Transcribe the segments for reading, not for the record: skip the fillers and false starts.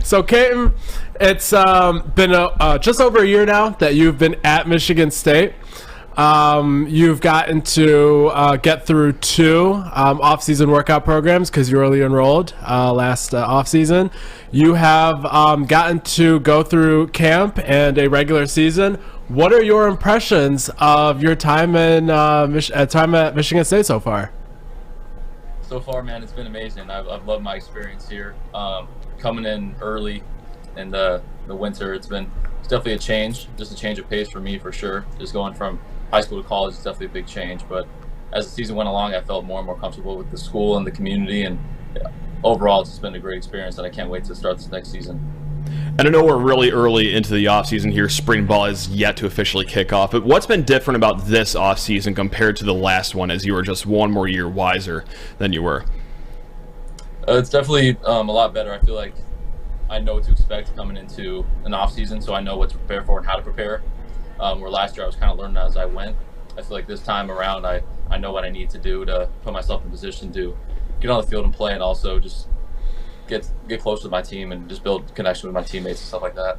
So, Katin, it's been just over a year now that you've been at Michigan State. You've gotten to get through two off-season workout programs because you early enrolled last off-season. You have gotten to go through camp and a regular season. What are your impressions of your time in time at Michigan State so far? So far, man, it's been amazing. I've loved my experience here. Coming in early in the winter, it's definitely a change, just a change of pace for me for sure. Just going from high school to college is definitely a big change. But as the season went along, I felt more and more comfortable with the school and the community, and overall, it's just been a great experience, and I can't wait to start this next season. And I know we're really early into the offseason here. Spring ball is yet to officially kick off. But what's been different about this offseason compared to the last one, as you were just one more year wiser than you were? It's definitely a lot better. I feel like I know what to expect coming into an offseason, so I know what to prepare for and how to prepare. Where last year I was kind of learning as I went. I feel like this time around I know what I need to do to put myself in position to get on the field and play, and also just get close to my team and just build connection with my teammates and stuff like that.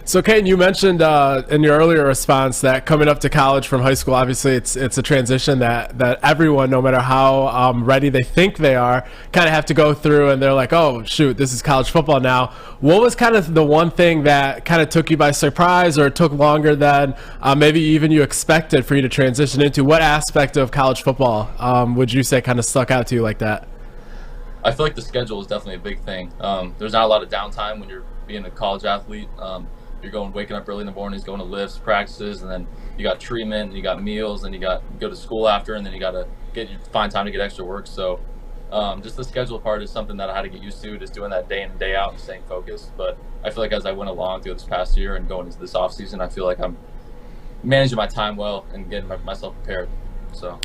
So, Katin, you mentioned in your earlier response that coming up to college from high school, obviously it's a transition that everyone, no matter how ready they think they are, kind of have to go through, and they're like, oh, shoot, this is college football now. What was kind of the one thing that kind of took you by surprise, or took longer than maybe even you expected for you to transition into? What aspect of college football would you say kind of stuck out to you like that? I feel like the schedule is definitely a big thing. There's not a lot of downtime when you're being a college athlete. You're waking up early in the mornings, going to lifts, practices, and then you got treatment, and you got meals, and you go to school after, and then you got to find time to get extra work. So just the schedule part is something that I had to get used to, just doing that day in and day out and staying focused. But I feel like as I went along through this past year and going into this off season, I feel like I'm managing my time well and getting myself prepared. So.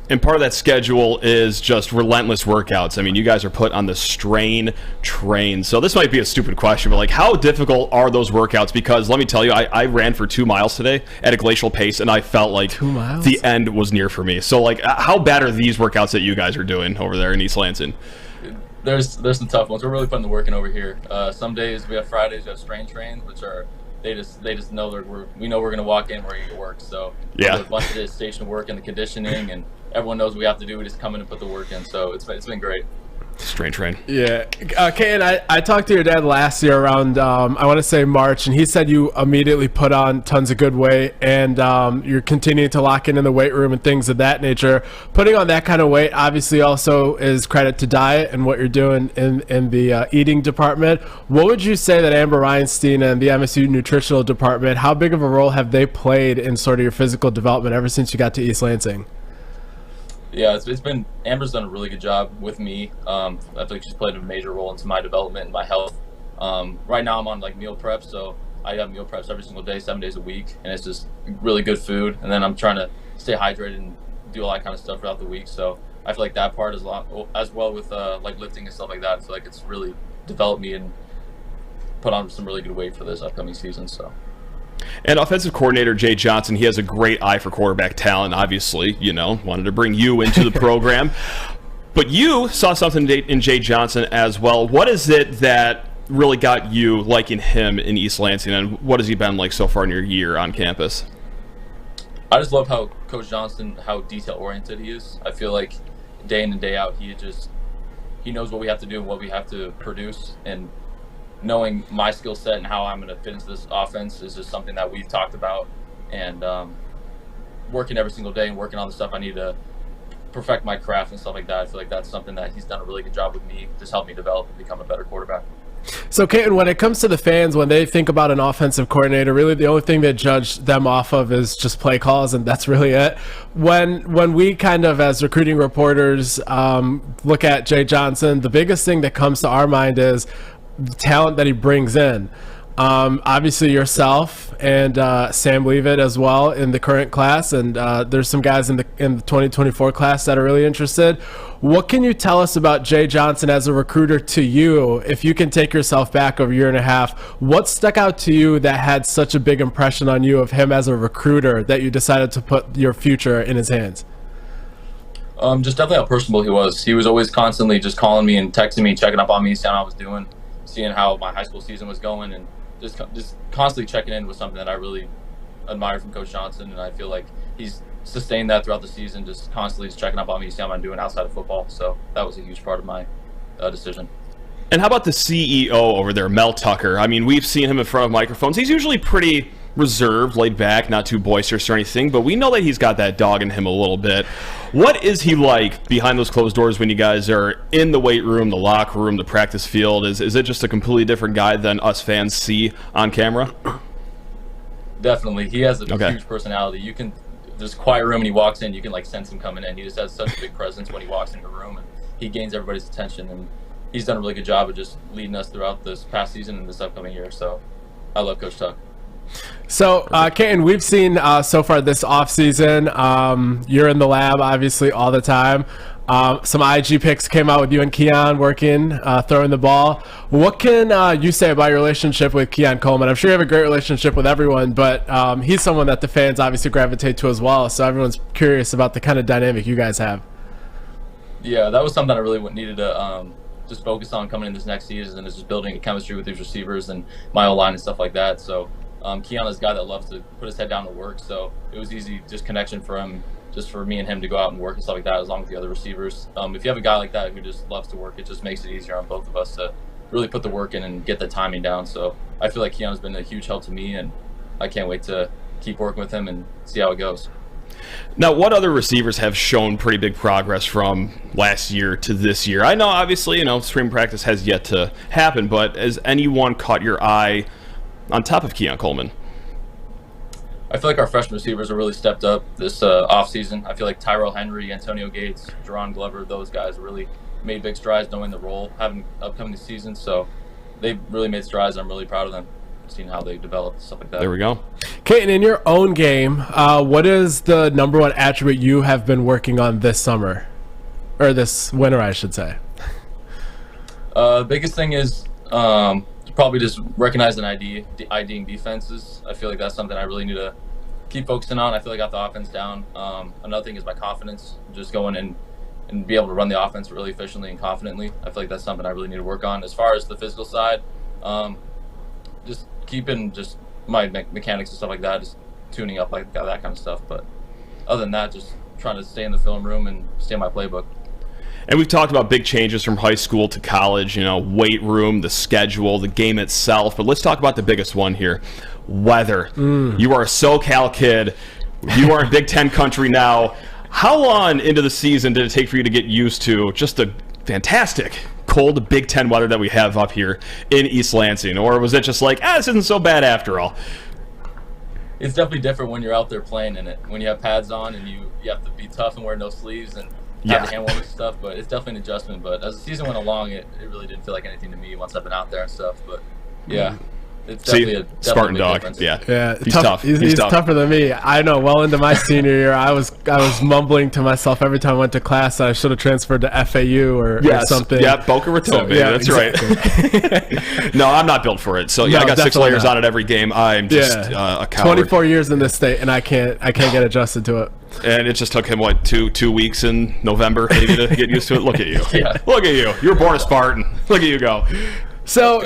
And part of that schedule is just relentless workouts. I mean, you guys are put on the strain train. So this might be a stupid question, but like, how difficult are those workouts? Because let me tell you, I ran for 2 miles today at a glacial pace, and I felt like 2 miles? The end was near for me. So like, how bad are these workouts that you guys are doing over there in East Lansing? There's some tough ones. We're really putting the work in over here. Some days we have Fridays, we have strain trains, which are they just know that we know we're gonna walk in, we're gonna get work. So yeah, a bunch of station work and the conditioning, and everyone knows what we have to do. We just come in and put the work in. So it's been great. Strain train. Yeah. Katin, I talked to your dad last year around, I want to say March, and he said you immediately put on tons of good weight, and you're continuing to lock in the weight room and things of that nature. Putting on that kind of weight obviously also is credit to diet and what you're doing in the eating department. What would you say that Amber Reinstein and the MSU nutritional department, how big of a role have they played in sort of your physical development ever since you got to East Lansing? Yeah, it's been Amber's done a really good job with me. I feel like she's played a major role into my development and my health. Right now I'm on like meal prep, so I have meal preps every single day, 7 days a week, and it's just really good food. And then I'm trying to stay hydrated and do all that kind of stuff throughout the week. So I feel like that part is a lot, as well with like lifting and stuff like that. I feel like it's really developed me and put on some really good weight for this upcoming season. So. And offensive coordinator Jay Johnson, he has a great eye for quarterback talent, obviously, wanted to bring you into the program. But you saw something in Jay Johnson as well. What is it that really got you liking him in East Lansing, and what has he been like so far in your year on campus? I just love how Coach Johnson, how detail-oriented he is. I feel like day in and day out, he knows what we have to do and what we have to produce, and knowing my skill set and how I'm going to fit into this offense is just something that we've talked about, and working every single day and working on the stuff I need to perfect my craft and stuff like that. I feel like that's something that he's done a really good job with me, just helped me develop and become a better quarterback. So, Katin, when it comes to the fans, when they think about an offensive coordinator, really the only thing they judge them off of is just play calls, and that's really it. When we kind of, as recruiting reporters, look at Jay Johnson, the biggest thing that comes to our mind is the talent that he brings in. Obviously yourself and Sam Leavitt as well in the current class, and there's some guys in the 2024 class that are really interested. What can you tell us about Jay Johnson as a recruiter to you, if you can take yourself back over a year and a half? What stuck out to you that had such a big impression on you of him as a recruiter that you decided to put your future in his hands? Just definitely how personable he was. He was always constantly just calling me and texting me, checking up on me, seeing how I was doing, seeing how my high school season was going, and just constantly checking in was something that I really admire from Coach Johnson, and I feel like he's sustained that throughout the season, just constantly just checking up on me, see how I'm doing outside of football. So that was a huge part of my decision. And how about the CEO over there, Mel Tucker? I mean, we've seen him in front of microphones. He's usually pretty reserved, laid back, not too boisterous or anything, but we know that he's got that dog in him a little bit. What is he like behind those closed doors when you guys are in the weight room, the locker room, the practice field? Is it just a completely different guy than us fans see on camera? Definitely. He has a huge personality. There's a quiet room and he walks in, you can like sense him coming in. He just has such a big presence when he walks into a room, and he gains everybody's attention, and he's done a really good job of just leading us throughout this past season and this upcoming year. So I love Coach Tuck. So, Katin, we've seen so far this offseason, you're in the lab, obviously, all the time. Some IG pics came out with you and Keon working, throwing the ball. What can you say about your relationship with Keon Coleman? I'm sure you have a great relationship with everyone, but he's someone that the fans obviously gravitate to as well. So everyone's curious about the kind of dynamic you guys have. Yeah, that was something I really needed to just focus on coming in this next season, is just building a chemistry with these receivers and my O-line and stuff like that. So Keon is a guy that loves to put his head down and work, so it was easy just connection for him, just for me and him to go out and work and stuff like that, as long as the other receivers. If you have a guy like that who just loves to work, it just makes it easier on both of us to really put the work in and get the timing down. So I feel like Keon has been a huge help to me, and I can't wait to keep working with him and see how it goes. Now, what other receivers have shown pretty big progress from last year to this year? I know, obviously, spring practice has yet to happen, but has anyone caught your eye on top of Keon Coleman? I feel like our freshman receivers have really stepped up this offseason. I feel like Tyrell Henry, Antonio Gates, Jerron Glover, those guys really made big strides knowing the role having upcoming this season. So they've really made strides. I'm really proud of them, seeing how they developed, stuff like that. There we go. Katin, in your own game, what is the number one attribute you have been working on this summer? Or this winter, I should say. The biggest thing is probably just recognizing IDing defenses. I feel like that's something I really need to keep focusing on. I feel like I got the offense down. Another thing is my confidence, just going in and be able to run the offense really efficiently and confidently. I feel like that's something I really need to work on. As far as the physical side, just keeping just my mechanics and stuff like that, just tuning up like that kind of stuff. But other than that, just trying to stay in the film room and stay in my playbook. And we've talked about big changes from high school to college, weight room, the schedule, the game itself. But let's talk about the biggest one here, weather. You are a SoCal kid. You are in Big Ten country now. How long into the season did it take for you to get used to just the fantastic cold Big Ten weather that we have up here in East Lansing? Or was it just like, this isn't so bad after all? It's definitely different when you're out there playing in it. When you have pads on and you have to be tough and wear no sleeves and have the hand warming stuff, but it's definitely an adjustment. But as the season went along, it really didn't feel like anything to me once I've been out there and stuff. But yeah, it's definitely a Spartan dog. Difference. Yeah, he's tough. He's tougher than me. I know. Well into my senior year, I was mumbling to myself every time I went to class that I should have transferred to FAU or something. Yeah, Boca Raton, baby. That's exactly. Right. No, I'm not built for it. So I got 6 layers on it every game. I'm just a coward. 24 years in this state, and I can't get adjusted to it. And it just took him, two weeks in November maybe to get used to it? Look at you. Look at you. You were born a Spartan. Look at you go. So,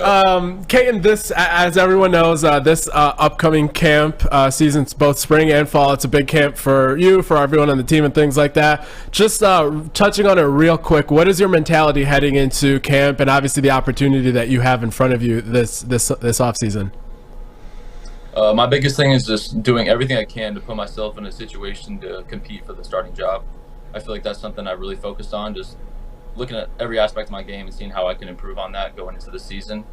Katin, this, as everyone knows, this upcoming camp season's both spring and fall. It's a big camp for you, for everyone on the team and things like that. Just touching on it real quick, what is your mentality heading into camp and obviously the opportunity that you have in front of you this offseason? My biggest thing is just doing everything I can to put myself in a situation to compete for the starting job. I feel like that's something I really focused on, just looking at every aspect of my game and seeing how I can improve on that going into the season.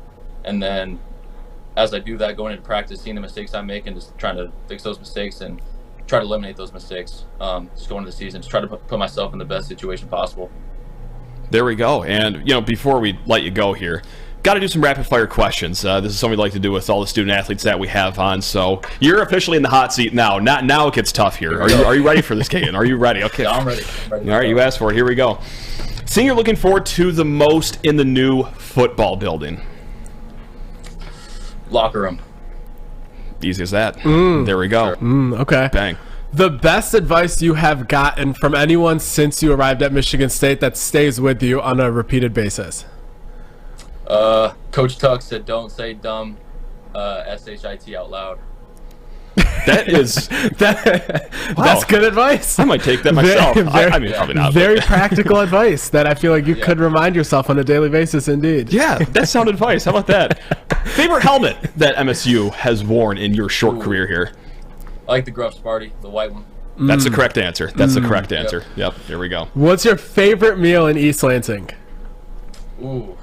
And then as I do that, going into practice, seeing the mistakes I make and just trying to fix those mistakes and try to eliminate those mistakes. Just going into the season, just try to put myself in the best situation possible. There we go. And, before we let you go here, got to do some rapid fire questions. This is something we like to do with all the student athletes that we have on. So you're officially in the hot seat now. Now it gets tough here. Are you ready for this, Katin? Are you ready? Okay. Yeah, I'm ready. All right, you asked for it. Here we go. Thing you're looking forward to the most in the new football building? Locker room. Easy as that. There we go. Okay. Bang. The best advice you have gotten from anyone since you arrived at Michigan State that stays with you on a repeated basis? Coach Tuck said, "Don't say dumb, shit out loud." That is that's good advice. I might take that myself. I mean, probably not. Very practical advice that I feel like you could remind yourself on a daily basis. Indeed. Yeah, that's sound advice. How about that? Favorite helmet that MSU has worn in your short career here? I like the Gruff Sparty, the white one. That's the correct answer. That's the correct answer. Yep. Here we go. What's your favorite meal in East Lansing? Ooh.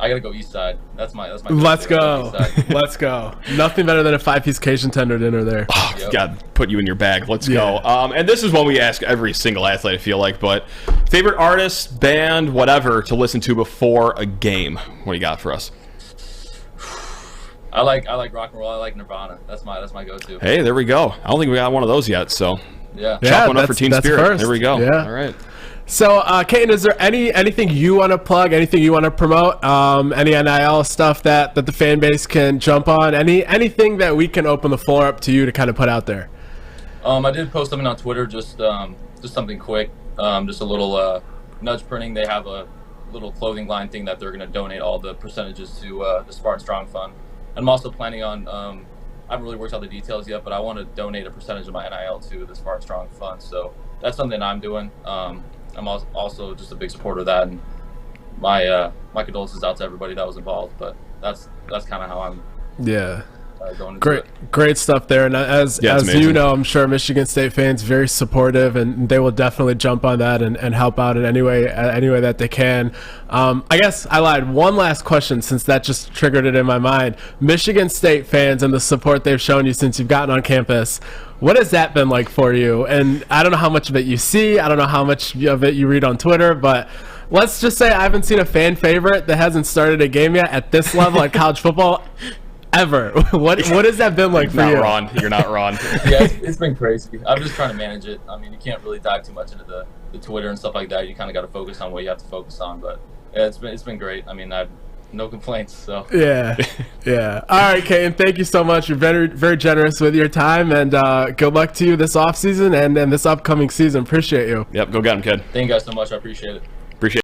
I gotta go east side. That's my Let's go. Let's go. Nothing better than a 5-piece Cajun tender dinner there. Oh, God, put you in your bag. Let's go. And this is one we ask every single athlete, I feel like, but favorite artist, band, whatever to listen to before a game. What do you got for us? I like rock and roll. I like Nirvana. That's my go-to. Hey, there we go. I don't think we got one of those yet, so yeah. Chalk one up for Team Spirit. First. There we go. Yeah. All right. So, Katin, is there anything you want to plug, anything you want to promote, any NIL stuff that the fan base can jump on, anything that we can open the floor up to you to kind of put out there? I did post something on Twitter, just something quick, just a little nudge printing. They have a little clothing line thing that they're going to donate all the percentages to the Spartan Strong Fund. And I'm also planning on, I haven't really worked out the details yet, but I want to donate a percentage of my NIL to the Spartan Strong Fund. So that's something I'm doing. I'm also just a big supporter of that, and my condolences out to everybody that was involved. But that's kind of how I'm going into great stuff there. And as you know, I'm sure Michigan State fans very supportive, and they will definitely jump on that and help out in any way that they can. I guess I lied. One last question, since that just triggered it in my mind. Michigan State fans and the support they've shown you since you've gotten on campus, what has that been like for you? And I don't know how much of it you see. I don't know how much of it you read on Twitter, but let's just say I haven't seen a fan favorite that hasn't started a game yet at this level at college football ever. What has that been like for you? You're not wrong. Yeah, it's been crazy. I'm just trying to manage it. I mean, you can't really dive too much into the Twitter and stuff like that. You kind of got to focus on what you have to focus on. But yeah, it's been great. I mean, I've no complaints. So yeah. All right, Katin, thank you so much. You're very, very generous with your time, and good luck to you this off season and this upcoming season. Appreciate you. Yep, go get him, kid. Thank you guys so much. I appreciate it.